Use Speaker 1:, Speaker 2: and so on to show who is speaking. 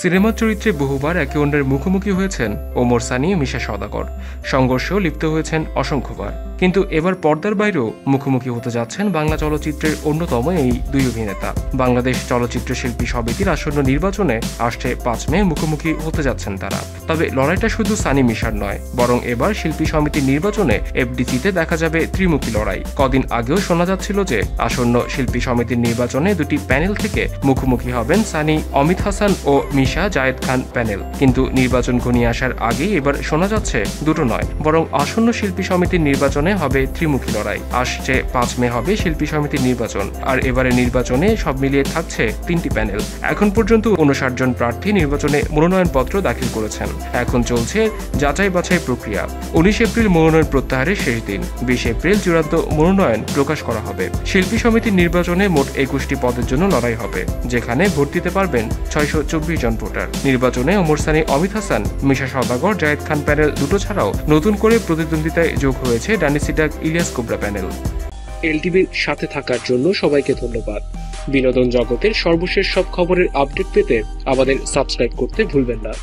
Speaker 1: সিনেমার চরিত্রে বহুবার একে অন্যের মুখোমুখি হয়েছেন ওমর সানি, মিশা সওদাগর। সংঘর্ষেও লিপ্ত হয়েছেন অসংখ্যবার। কিন্তু এবার পর্দার বাইরেও মুখোমুখি হতে যাচ্ছেন বাংলা চলচ্চিত্রের অন্যতম এই দুই অভিনেতা। বাংলাদেশ চলচ্চিত্র শিল্পী সমিতির আসন্ন নির্বাচনে আসছে 5 মে মুখোমুখি হতে যাচ্ছেন তারা। তবে লড়াইটা শুধু সানি মিশার নয়, বরং এবার শিল্পী সমিতির নির্বাচনে এফডিসিতে দেখা যাবে ত্রিমুখী লড়াই। কদিন আগেও শোনা যাচ্ছিল যে আসন্ন শিল্পী সমিতির নির্বাচনে দুটি প্যানেল থেকে মুখোমুখি হবেন সানি, অমিত হাসান ও মিশা জায়েদ খান প্যানেল। কিন্তু নির্বাচন ঘনিয়ে আসার আগেই এবার শোনা যাচ্ছে দুটো নয়, বরং আসন্ন শিল্পী সমিতির নির্বাচনে হবে ত্রিমুখী লড়াই। আসছে 5 মে হবে শিল্পী সমিতির নির্বাচন, আর এবারে নির্বাচনে সব মিলিয়ে থাকছে 3টি প্যানেল। এখন পর্যন্ত 59 জন প্রার্থী নির্বাচনে মনোনয়নপত্র দাখিল করেছেন। এখন চলছে যাচাই বাছাই প্রক্রিয়া। 19 এপ্রিল মনোনয়ন প্রত্যাহারের শেষ দিন। 20 এপ্রিল চূড়ান্ত মনোনয়ন প্রকাশ করা হবে। শিল্পী সমিতির নির্বাচনে মোট 21টি পদের জন্য লড়াই হবে, যেখানে ভোট দিতে পারবেন 624 জন ভোটার। নির্বাচনে ওমর সানি, অমিত হাসান, মিশা সওদাগর, জায়েদ খান প্যানেল দুটো ছাড়াও নতুন করে প্রতিদ্বন্দ্বিতায় যোগ হয়েছে ডানি সিটাক, ইলিয়াস কোবরা প্যানেল।
Speaker 2: এলটিভির সাথে থাকার জন্য সবাইকে ধন্যবাদ। বিনোদন জগতের সর্বশেষ সব খবরের আপডেট পেতে আমাদের সাবস্ক্রাইব করতে ভুলবেন না।